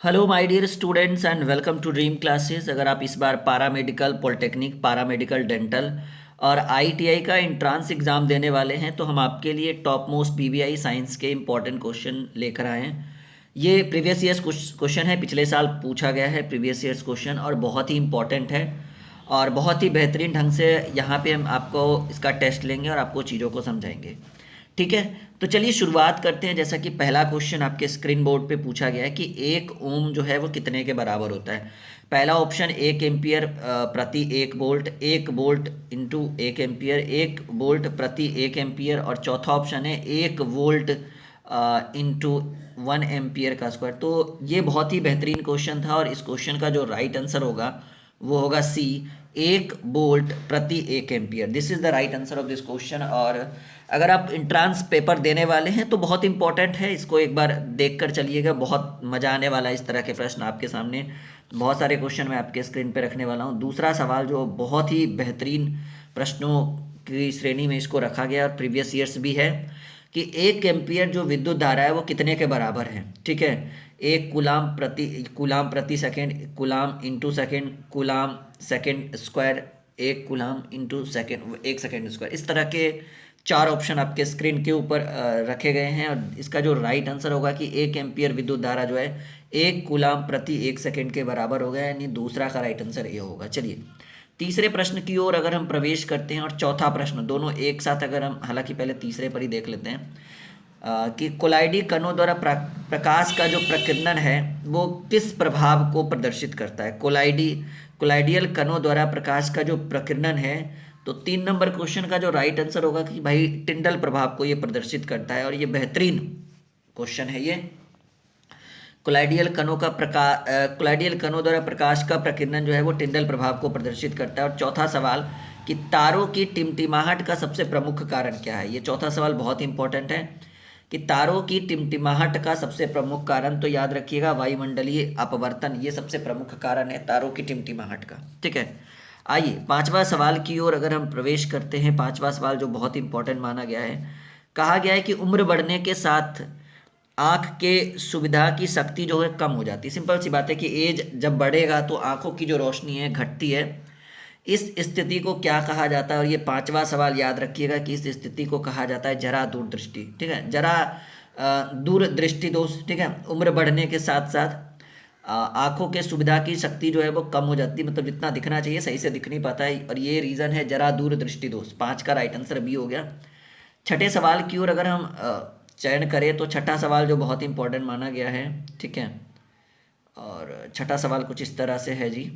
Hello my dear students and welcome to dream classes. अगर आप इस बार पारामेडिकल पॉलिटेक्निक पारामेडिकल डेंटल और आईटीआई का एंट्रांस एग्ज़ाम देने वाले हैं तो हम आपके लिए टॉप मोस्ट पीवीआई साइंस के इम्पॉर्टेंट क्वेश्चन लेकर आए हैं। ये प्रीवियस ईयर्स क्वेश्चन है, पिछले साल पूछा गया है प्रीवियस ईयर्स क्वेश्चन और बहुत ही इंपॉर्टेंट है और बहुत ही बेहतरीन ढंग से यहाँ पे हम आपको इसका टेस्ट लेंगे और आपको चीज़ों को समझाएंगे। ठीक है, तो चलिए शुरुआत करते हैं। जैसा कि पहला क्वेश्चन आपके स्क्रीन बोर्ड पे पूछा गया है कि एक ओम जो है वो कितने के बराबर होता है। पहला ऑप्शन 1 एम्पियर प्रति 1 volt, 1 volt into 1 ampere, 1 volt प्रति 1 एम्पियर, और चौथा ऑप्शन है 1 वोल्ट इंटू 1 एम्पियर का स्क्वायर। तो ये बहुत ही बेहतरीन क्वेश्चन था और इस क्वेश्चन का जो राइट आंसर होगा वो होगा सी, 1 वोल्ट प्रति 1 ampere. This is the right answer of this question. और अगर आप इंट्रांस पेपर देने वाले हैं तो बहुत इंपॉर्टेंट है, इसको एक बार देख कर चलिएगा, बहुत मज़ा आने वाला है। इस तरह के प्रश्न आपके सामने बहुत सारे क्वेश्चन मैं आपके स्क्रीन पे रखने वाला हूँ। दूसरा सवाल जो बहुत ही बेहतरीन प्रश्नों की श्रेणी में इसको रखा गया और प्रीवियस ईयर्स भी है कि 1 एम्पियर जो विद्युत धारा है वो कितने के बराबर है। ठीक है, 1 कूलाम प्रति second, coulomb into second, coulomb second square, 1 coulomb into second, 1 second square. इस तरह के चार ऑप्शन आपके स्क्रीन के ऊपर रखे गए हैं और इसका जो राइट आंसर होगा कि 1 एम्पियर विद्युत धारा जो है 1 कूलाम प्रति 1 सेकेंड के बराबर होगा, यानी दूसरा का राइट आंसर ये होगा। चलिए तीसरे प्रश्न की ओर अगर हम प्रवेश करते हैं और चौथा प्रश्न दोनों एक साथ अगर हम, हालांकि पहले तीसरे पर ही देख लेते हैं कि कोलाइडी कणों द्वारा प्रकाश का जो प्रकीर्णन है वो किस प्रभाव को प्रदर्शित करता है। कोलाइडियल कणों द्वारा प्रकाश का जो प्रकीर्णन है, तो 3 नंबर क्वेश्चन का जो राइट आंसर होगा कि भाई टिंडल प्रभाव को ये प्रदर्शित करता है और ये बेहतरीन क्वेश्चन है। ये कोलाइडियल कणों द्वारा प्रकाश का प्रकीर्णन जो है वो टिंडल प्रभाव को प्रदर्शित करता है। और चौथा सवाल कि तारों की टिमटिमाहट का सबसे प्रमुख कारण क्या है। ये चौथा सवाल बहुत इंपॉर्टेंट है कि तारों की टिमटिमाहट का सबसे प्रमुख कारण, तो याद रखिएगा वायुमंडलीय अपवर्तन, ये सबसे प्रमुख कारण है तारों की टिमटिमाहट का। ठीक है, आइए पांचवा सवाल की ओर अगर हम प्रवेश करते हैं। पांचवा सवाल जो बहुत इंपॉर्टेंट माना गया है, कहा गया है कि उम्र बढ़ने के साथ आँख के सुविधा की शक्ति जो है कम हो जाती है। सिंपल सी बात है कि एज जब बढ़ेगा तो आँखों की जो रोशनी है घटती है। इस स्थिति को क्या कहा जाता है, और ये पांचवा सवाल याद रखिएगा कि इस स्थिति को कहा जाता है जरा दूरदृष्टि। ठीक है, जरा दूरदृष्टि दोष। ठीक है, उम्र बढ़ने के साथ साथ आंखों के सुविधा की शक्ति जो है वो कम हो जाती है, मतलब जितना दिखना चाहिए सही से दिख नहीं पाता है और ये रीज़न है जरा दूरदृष्टि दोष। 5 का राइट आंसर बी हो गया। छठे सवाल की ओर अगर हम चयन करें तो छठा सवाल जो बहुत इंपॉर्टेंट माना गया है। ठीक है, और छठा सवाल कुछ इस तरह से है जी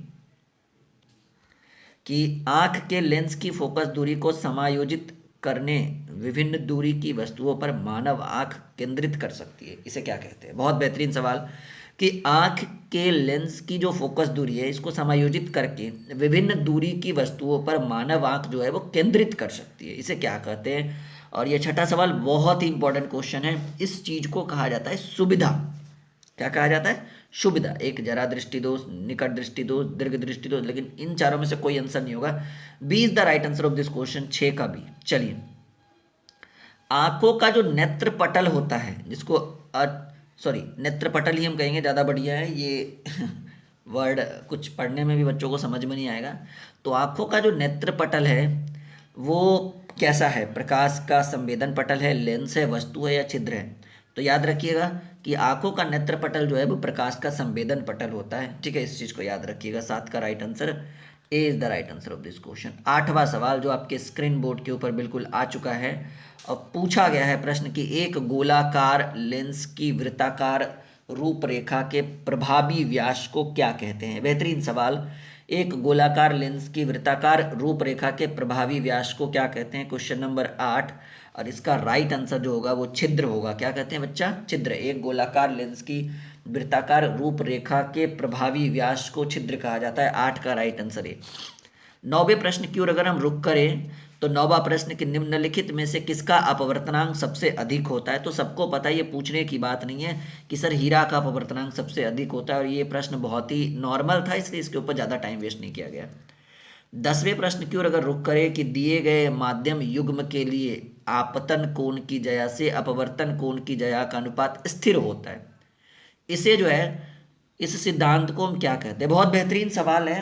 कि आंख के लेंस की फोकस दूरी को समायोजित करने विभिन्न दूरी की वस्तुओं पर मानव आंख केंद्रित कर सकती है। इसे क्या कहते हैं। बहुत बेहतरीन सवाल कि आंख के लेंस की जो फोकस दूरी है इसको समायोजित करके विभिन्न दूरी की वस्तुओं पर मानव आंख जो है वो केंद्रित कर सकती है, इसे क्या कहते हैं। और ये छठा सवाल बहुत ही इंपॉर्टेंट क्वेश्चन है। इस चीज को कहा जाता है सुविधा। क्या कहा जाता है, शुभदा। एक जरा दृष्टि दोष, निकट दृष्टि दोष, दीर्घ दृष्टि दोष, लेकिन इन चारों में से कोई आंसर नहीं होगा। B is the right answer of this question, 6 का बी। चलिए आंखों का जो नेत्र पटल होता है जिसको सॉरी नेत्र पटल ही हम कहेंगे, ज़्यादा बढ़िया है ये वर्ड, कुछ पढ़ने में भी बच्चों को समझ में नहीं आएगा। तो आंखों का जो नेत्र पटल है वो कैसा है, प्रकाश का संवेदन पटल है, लेंस है, वस्तु है या छिद्र है। तो याद रखिएगा कि आंखों का नेत्र पटल जो है वो प्रकाश का संवेदन पटल होता है। ठीक है, इस चीज़ को याद रखिएगा। 7 का right answer A is the right answer of this question. आठवां सवाल जो आपके स्क्रीन बोर्ड के ऊपर बिल्कुल आ चुका है और पूछा गया है प्रश्न कि एक गोलाकार लेंस की वृत्ताकार रूपरेखा के प्रभावी व्यास को क्या कहते हैं। बेहतरीन सवाल। एक गोलाकार लेंस की वृत्ताकार रूपरेखा के प्रभावी व्यास को क्या कहते हैं, क्वेश्चन नंबर 8। और इसका राइट आंसर जो होगा वो छिद्र होगा। क्या कहते हैं बच्चा, छिद्र। एक गोलाकार लेंस की वृत्ताकार रूपरेखा के प्रभावी व्यास को छिद्र कहा जाता है। 8 का राइट आंसर है। 9वें प्रश्न की ओर अगर हम रुक करें तो 9वां प्रश्न कि निम्नलिखित में से किसका अपवर्तनांक सबसे अधिक होता है। तो सबको पता है, ये पूछने की बात नहीं है कि सर हीरा का अपवर्तनांक सबसे अधिक होता है, और ये प्रश्न बहुत ही नॉर्मल था इसलिए इसके ऊपर ज़्यादा टाइम वेस्ट नहीं किया गया। 10वें प्रश्न की ओर अगर रुक करें कि दिए गए माध्यम युग्म के लिए आपतन कोण की जया से अपवर्तन कोण की जया का अनुपात स्थिर होता है। इसे जो है इस सिद्धांत को हम क्या कहते हैं? बहुत बेहतरीन सवाल है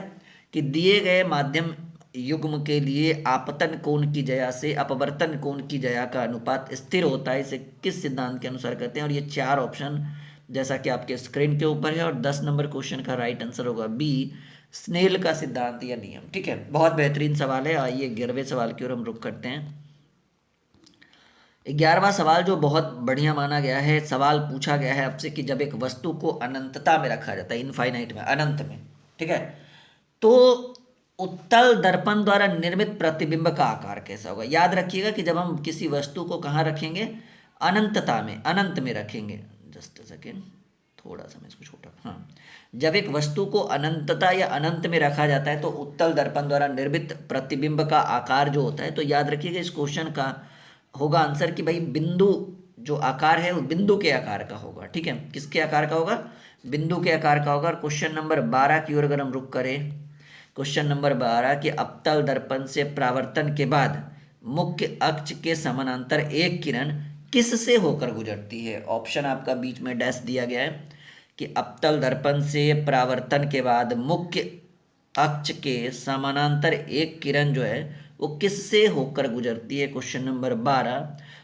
कि दिए गए माध्यम युग्म के लिए आपतन कोण की ज्या से अपवर्तन कोण की ज्या का अनुपात स्थिर होता है, इसे किस सिद्धांत के अनुसार कहते हैं? और ये चार ऑप्शन जैसा कि आपके स्क्रीन के ऊपर है, और 10 नंबर क्वेश्चन का राइट आंसर होगा बी, स्नेल का सिद्धांत या नियम। ठीक है, बहुत बेहतरीन सवाल है। आइए 11वें सवाल की ओर हम रुख करते हैं। 11वां सवाल जो बहुत बढ़िया माना गया है, सवाल पूछा गया है आपसे कि जब एक वस्तु को अनंतता में रखा जाता है, इनफाइनाइट में, अनंत में, ठीक है, तो उत्तल दर्पण द्वारा निर्मित प्रतिबिंब का आकार कैसा होगा? याद रखिएगा कि जब हम किसी वस्तु को कहाँ रखेंगे? अनंतता में, अनंत में रखेंगे। जस्ट सेकेंड, थोड़ा सा मैं इसको छोटा, हाँ, जब एक वस्तु को अनंतता या अनंत में रखा जाता है तो उत्तल दर्पण द्वारा निर्मित प्रतिबिंब का आकार जो होता है, तो याद रखिएगा इस क्वेश्चन का होगा आंसर कि भाई बिंदु जो आकार है वो बिंदु के आकार का होगा। ठीक है, किसके आकार का होगा? बिंदु के आकार का होगा। और क्वेश्चन नंबर 12 की ओर अगर हम रुक करें, क्वेश्चन नंबर 12 कि अवतल दर्पण से परावर्तन के बाद मुख्य अक्ष के समानांतर एक किरण किस से होकर गुजरती है? ऑप्शन आपका बीच में डैश दिया गया है कि अवतल दर्पण से परावर्तन के बाद मुख्य अक्ष के समानांतर एक किरण जो है वो किससे होकर गुजरती है? Question number 12।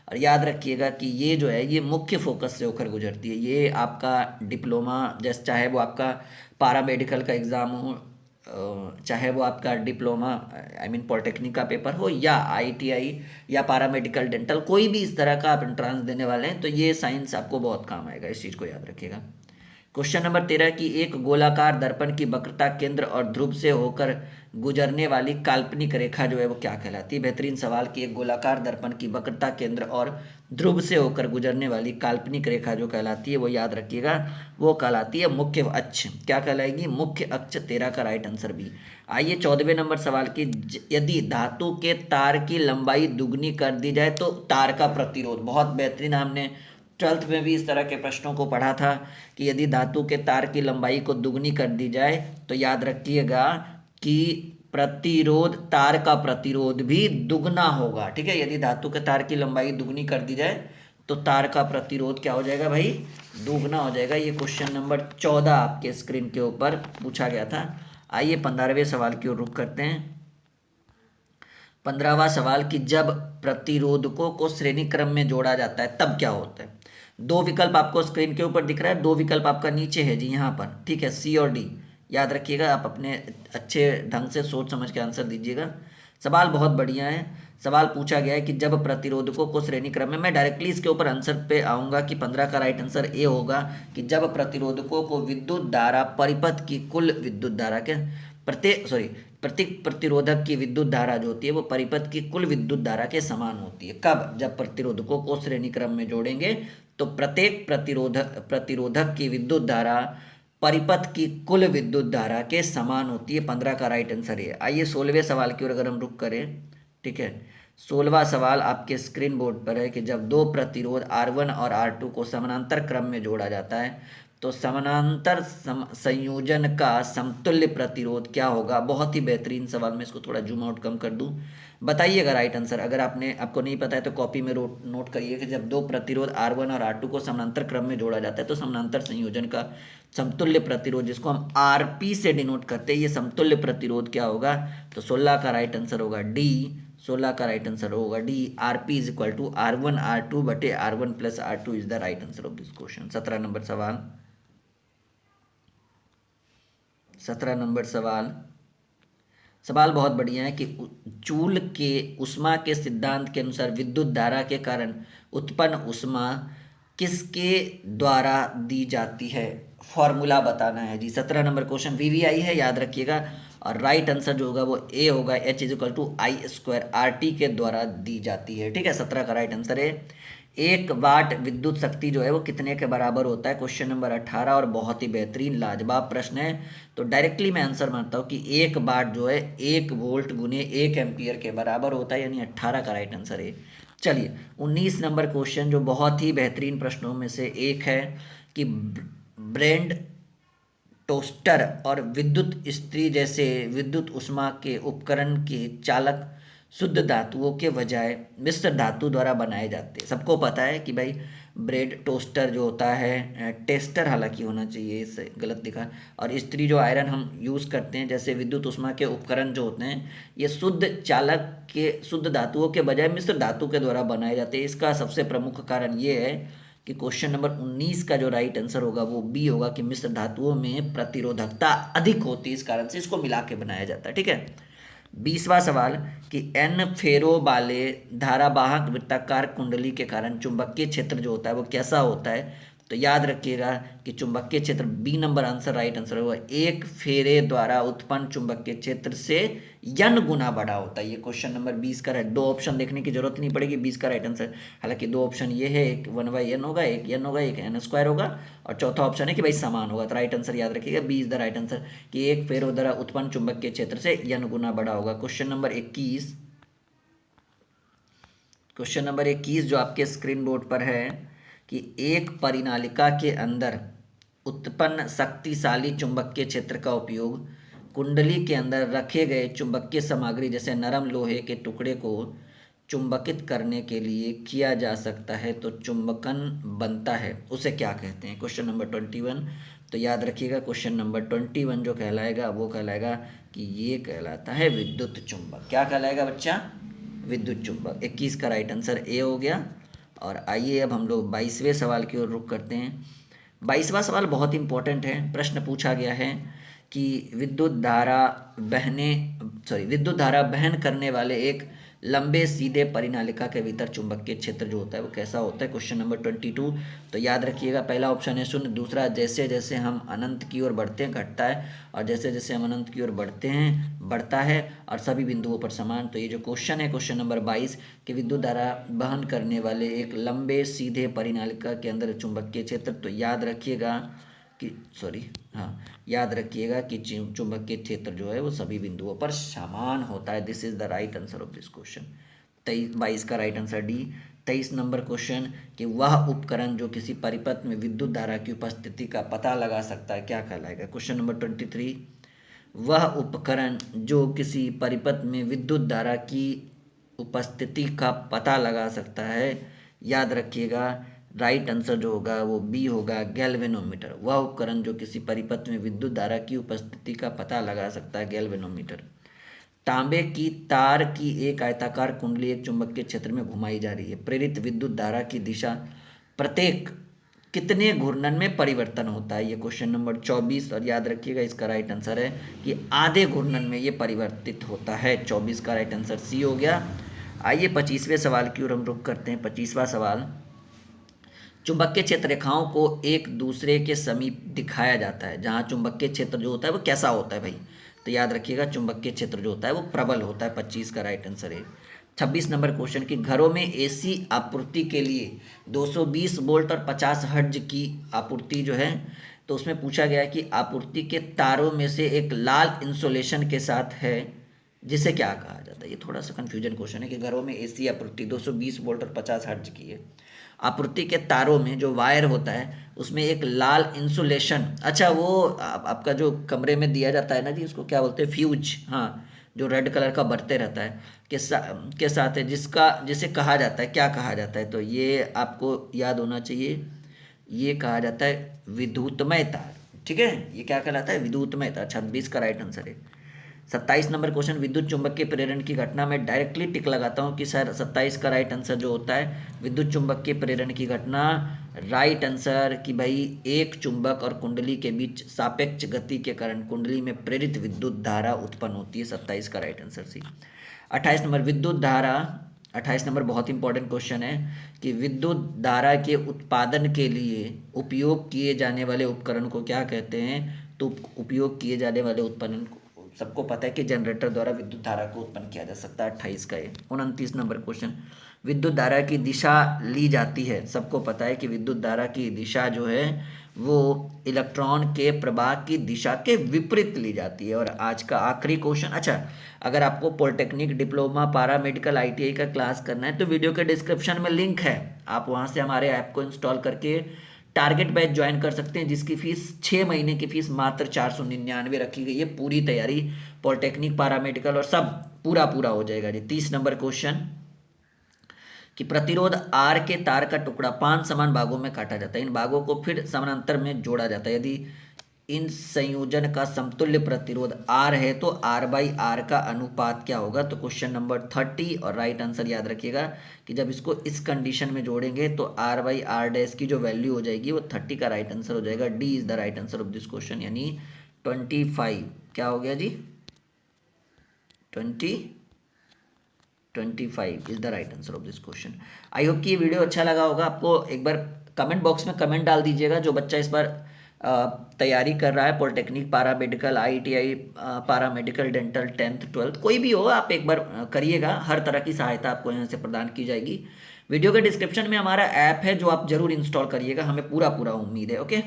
और याद रखिएगा कि ये जो है ये मुख्य फोकस से होकर गुजरती है। ये आपका डिप्लोमा, जैसे चाहे वो आपका पारामेडिकल का एग्ज़ाम हो, चाहे वो आपका डिप्लोमा आई मीन पॉलिटेक्निक का पेपर हो, या आईटीआई या पारामेडिकल डेंटल, कोई भी इस तरह का आप एंट्रांस देने वाले हैं तो ये साइंस आपको बहुत काम आएगा, इस चीज़ को याद रखिएगा। क्वेश्चन नंबर 13 की एक गोलाकार दर्पण की वक्रता केंद्र और ध्रुव से होकर गुजरने वाली काल्पनिक रेखा जो है वो क्या कहलाती है? बेहतरीन सवाल कि एक गोलाकार दर्पण की वक्रता केंद्र और ध्रुव से होकर गुजरने वाली काल्पनिक रेखा जो कहलाती है वो याद रखिएगा, वो कहलाती है मुख्य अक्ष। क्या कहलाएगी? मुख्य अक्ष। 13 का राइट आंसर बी। आइए 14वें नंबर सवाल की, यदि धातु के तार की लंबाई दुगनी कर दी जाए तो तार का प्रतिरोध। बहुत बेहतरीन, हमने 12th में भी इस तरह के प्रश्नों को पढ़ा था कि यदि धातु के तार की लंबाई को दुगनी कर दी जाए तो याद रखिएगा कि प्रतिरोध, तार का प्रतिरोध भी दुगना होगा। ठीक है, यदि धातु के तार की लंबाई दुगनी कर दी जाए तो तार का प्रतिरोध क्या हो जाएगा भाई? दुगना हो जाएगा। ये क्वेश्चन नंबर 14 आपके स्क्रीन के ऊपर पूछा गया था। आइए 15वें सवाल की ओर रुख करते हैं। 15वां सवाल कि जब प्रतिरोधकों को श्रेणी क्रम में जोड़ा जाता है तब क्या होता है? दो विकल्प आपको स्क्रीन के ऊपर दिख रहा है, दो विकल्प आपका नीचे है जी यहाँ पर। ठीक है, सी और डी याद रखिएगा, आप अपने अच्छे ढंग से सोच समझ के आंसर दीजिएगा। सवाल बहुत बढ़िया है। सवाल पूछा गया है कि जब प्रतिरोधकों को श्रेणी क्रम में, मैं डायरेक्टली इसके ऊपर आंसर पे आऊँगा कि 15 का राइट आंसर ए होगा कि जब प्रतिरोधकों को विद्युत धारा परिपथ की कुल विद्युत धारा के प्रत्येक प्रतिरोधक की विद्युत धारा जो होती है वो परिपथ की कुल विद्युत धारा के समान होती है। कब? जब प्रतिरोधकों को श्रेणी क्रम में जोड़ेंगे तो प्रत्येक प्रतिरोधक की विद्युत धारा परिपथ की कुल विद्युत धारा के समान होती है। 15 का राइट आंसर है। आइए 16वें सवाल की ओर अगर हम रुख करें, ठीक है, 16वां सवाल आपके स्क्रीन बोर्ड पर है कि जब दो प्रतिरोध R1 और R2 को समानांतर क्रम में जोड़ा जाता है तो समानांतर संयोजन का समतुल्य प्रतिरोध क्या होगा? बहुत ही बेहतरीन सवाल। मैं इसको थोड़ा जूम आउट कम कर दूं, बताइएगा राइट आंसर। अगर आपको नहीं पता है तो कॉपी में नोट करिए कि जब दो प्रतिरोध R1 और R2 को समानांतर क्रम में जोड़ा जाता है तो समानांतर संयोजन का समतुल्य प्रतिरोध, जिसको हम RP से डिनोट करते हैं, ये समतुल्य प्रतिरोध क्या होगा? तो 16 का राइट आंसर होगा डी। 16 का राइट आंसर होगा D, RP is equal to R1 R2 बटे R1 plus R2 is the right answer of this question. 17 नंबर सवाल, 17 नंबर सवाल, सवाल बहुत बढ़िया है कि जूल के ऊष्मा के सिद्धांत के अनुसार विद्युत धारा के कारण उत्पन्न ऊष्मा किसके द्वारा दी जाती है? फॉर्मूला बताना है जी। 17 नंबर क्वेश्चन VVI है, याद रखिएगा। और राइट आंसर जो होगा वो ए होगा, H is equal to I² RT के द्वारा दी जाती है। ठीक है, 17 का राइट आंसर है। 1 वाट विद्युत शक्ति जो है वो कितने के बराबर होता है? क्वेश्चन नंबर 18, और बहुत ही बेहतरीन लाजवाब प्रश्न है। तो डायरेक्टली मैं आंसर मानता हूँ कि 1 वाट जो है 1 वोल्ट गुने 1 एम्पियर के बराबर होता है, यानी 18 का राइट आंसर है। चलिए 19 नंबर क्वेश्चन जो बहुत ही बेहतरीन प्रश्नों में से एक है कि ब्रेंड टोस्टर और विद्युत इस्त्री जैसे विद्युत ऊष्मा के उपकरण के चालक शुद्ध धातुओं के बजाय मिश्र धातु द्वारा बनाए जाते हैं। सबको पता है कि भाई ब्रेड टोस्टर जो होता है, टेस्टर हालांकि होना चाहिए, इससे गलत दिखा। और स्त्री जो आयरन हम यूज़ करते हैं, जैसे विद्युत ऊष्मा के उपकरण जो होते हैं, ये शुद्ध चालक के शुद्ध धातुओं के बजाय मिश्र धातु के द्वारा बनाए जाते हैं। इसका सबसे प्रमुख कारण ये है कि क्वेश्चन नंबर 19 का जो राइट आंसर होगा वो बी होगा, कि मिश्र धातुओं में प्रतिरोधकता अधिक होती है, इस कारण से इसको मिला के बनाया जाता है। ठीक है। 20वां सवाल कि एन फेरो वाले धारावाहक वृत्ताकार कुंडली के कारण चुंबकीय क्षेत्र जो होता है वो कैसा होता है। तो याद रखिएगा कि चुंबकीय क्षेत्र, बी नंबर आंसर राइट आंसर होगा, एक फेरे द्वारा उत्पन्न चुंबकीय क्षेत्र से n गुना बड़ा होता है। ये क्वेश्चन नंबर 20 का राइट, दो ऑप्शन देखने की जरूरत नहीं पड़ेगी 20 का राइट आंसर। हालांकि दो ऑप्शन ये है, एक 1/n होगा, एक n होगा, एक n² होगा, और चौथा ऑप्शन है कि भाई समान होगा। तो राइट आंसर याद रखिएगा, B is the right answer, कि एक फेरो द्वारा उत्पन्न चुंबकीय क्षेत्र से n गुना बड़ा होगा। क्वेश्चन नंबर 21, क्वेश्चन नंबर 21 जो आपके स्क्रीन बोर्ड पर है, कि एक परिनालिका के अंदर उत्पन्न शक्तिशाली चुंबकीय क्षेत्र का उपयोग कुंडली के अंदर रखे गए चुंबकीय सामग्री जैसे नरम लोहे के टुकड़े को चुंबकित करने के लिए किया जा सकता है, तो चुंबकन बनता है, उसे क्या कहते हैं। क्वेश्चन नंबर 21, तो याद रखिएगा क्वेश्चन नंबर 21 जो कहलाएगा वो कहलाएगा कि ये कहलाता है विद्युत चुंबक। क्या कहलाएगा बच्चा? विद्युत चुंबक। 21 का राइट आंसर ए हो गया। और आइए अब हम लोग 22वें सवाल की ओर रुख करते हैं। 22वां सवाल बहुत इंपॉर्टेंट है। प्रश्न पूछा गया है कि विद्युत धारा बहन करने वाले एक लंबे सीधे परिनालिका के भीतर चुंबकीय क्षेत्र जो होता है वो कैसा होता है। क्वेश्चन नंबर 22, तो याद रखिएगा पहला ऑप्शन है शून्य, दूसरा जैसे जैसे हम अनंत की ओर बढ़ते हैं घटता है, और जैसे जैसे हम अनंत की ओर बढ़ते हैं बढ़ता है, और सभी बिंदुओं पर समान। तो ये जो क्वेश्चन है क्वेश्चन नंबर 22 कि विद्युत धारा वहन करने वाले एक लंबे सीधे परिनालिका के अंदर चुंबकीय क्षेत्र, तो याद रखिएगा याद रखिएगा कि चुंबकीय क्षेत्र जो है वो सभी बिंदुओं पर समान होता है। This is the right answer of this question. 22 का right answer D. 23 number question कि वह उपकरण जो किसी परिपथ में विद्युत धारा की उपस्थिति का पता लगा सकता है क्या कहलाएगा। क्वेश्चन नंबर 23, वह उपकरण जो किसी परिपथ में विद्युत धारा की उपस्थिति का पता लगा सकता है, याद रखिएगा राइट आंसर जो होगा वो बी होगा, गैल्वेनोमीटर। वह उपकरण जो किसी परिपथ में विद्युत धारा की उपस्थिति का पता लगा सकता है, गैल्वेनोमीटर। तांबे की तार की एक आयताकार कुंडली एक चुंबकीय क्षेत्र में घुमाई जा रही है। प्रेरित विद्युत धारा की दिशा प्रत्येक कितने घूर्णन में परिवर्तन होता है। ये क्वेश्चन नंबर 24, और याद रखिएगा इसका राइट आंसर है कि आधे घूर्णन में ये परिवर्तित होता है। 24 का राइट आंसर सी हो गया। आइए 25वें सवाल की ओर हम रुख करते हैं। 25वां सवाल, चुंबकीय क्षेत्र रेखाओं को एक दूसरे के समीप दिखाया जाता है। जहाँ चुंबकीय क्षेत्र जो होता है वो कैसा होता है भाई, तो याद रखिएगा चुंबकीय क्षेत्र जो होता है वो प्रबल होता है। 25 का राइट आंसर है। 26 नंबर क्वेश्चन कि घरों में एसी आपूर्ति के लिए 220 वोल्ट और 50 हर्ट्ज की आपूर्ति जो है, तो उसमें पूछा गया है कि आपूर्ति के तारों में से एक लाल इंसुलेशन के साथ है, जिसे क्या कहा जाता है। ये थोड़ा सा कंफ्यूजन क्वेश्चन है कि घरों में एसी आपूर्ति 220 वोल्ट और 50 हर्ट्ज की है, आपूर्ति के तारों में जो वायर होता है उसमें एक लाल इंसुलेशन, अच्छा वो आपका जो कमरे में दिया जाता है ना जी, उसको क्या बोलते हैं, फ्यूज, हाँ, जो रेड कलर का बढ़ते रहता है के साथ है, जिसे कहा जाता है, क्या कहा जाता है, तो ये आपको याद होना चाहिए, ये कहा जाता है विद्युतमय तार। ठीक है, ये क्या कहलाता है, विद्युतमय तार। 26 का राइट आंसर है। 27 नंबर क्वेश्चन, विद्युत चुंबकीय प्रेरण की घटना में डायरेक्टली टिक लगाता हूँ कि सर 27 का राइट आंसर जो होता है विद्युत चुंबकीय प्रेरण की घटना, राइट आंसर कि भाई एक चुंबक और कुंडली के बीच सापेक्ष गति के कारण कुंडली में प्रेरित विद्युत धारा उत्पन्न होती है। 27 का राइट आंसर सी। 28 नंबर विद्युत धारा, 28 नंबर बहुत इंपॉर्टेंट क्वेश्चन है कि विद्युत धारा के उत्पादन के लिए उपयोग किए जाने वाले उपकरण को क्या कहते हैं। तो उपयोग किए जाने वाले उत्पादन सबको पता है कि जनरेटर द्वारा विद्युत धारा को उत्पन्न किया जा सकता है। 28 का ये। 29 नंबर क्वेश्चन, विद्युत धारा की दिशा ली जाती है, सबको पता है कि विद्युत धारा की दिशा जो है वो इलेक्ट्रॉन के प्रवाह की दिशा के विपरीत ली जाती है। और आज का आखिरी क्वेश्चन, अच्छा अगर आपको पॉलिटेक्निक, डिप्लोमा, पारा मेडिकल, ITI का क्लास करना है तो वीडियो के डिस्क्रिप्शन में लिंक है, आप वहाँ से हमारे ऐप को इंस्टॉल करके टारगेट बैच ज्वाइन कर सकते हैं, जिसकी फीस 6 महीने की फीस मात्र 499 रखी गई है। पूरी तैयारी पॉलिटेक्निक, पारामेडिकल और सब पूरा हो जाएगा जी। 30 नंबर क्वेश्चन कि प्रतिरोध R के तार का टुकड़ा 5 समान भागों में काटा जाता है। इन भागों को फिर समानांतर में जोड़ा जाता है। यदि इन संयोजन का समतुल्य प्रतिरोध R है तो R बाई R का अनुपात क्या होगा? तो क्वेश्चन नंबर 30 और राइट आंसर याद रखिएगा कि जब इसको इस कंडीशन में जोड़ेंगे तो R बाई R डैश की जो वैल्यू हो जाएगी वो 30 का राइट आंसर हो जाएगा। D is the right answer of this question, यानी 25 क्या हो गया जी? 25 is the right answer of this question. I hope कि ये वीडियो अच्छा लगा होगा आपको। एक बार कमेंट बॉक्स में कमेंट डाल दीजिएगा जो बच्चा इस बार तैयारी कर रहा है, पॉलिटेक्निक, पारा मेडिकल, IITI, पारा मेडिकल, डेंटल, 10th 12th कोई भी हो, आप एक बार करिएगा। हर तरह की सहायता आपको यहाँ से प्रदान की जाएगी। वीडियो के डिस्क्रिप्शन में हमारा ऐप है जो आप जरूर इंस्टॉल करिएगा, हमें पूरा पूरा उम्मीद है। ओके।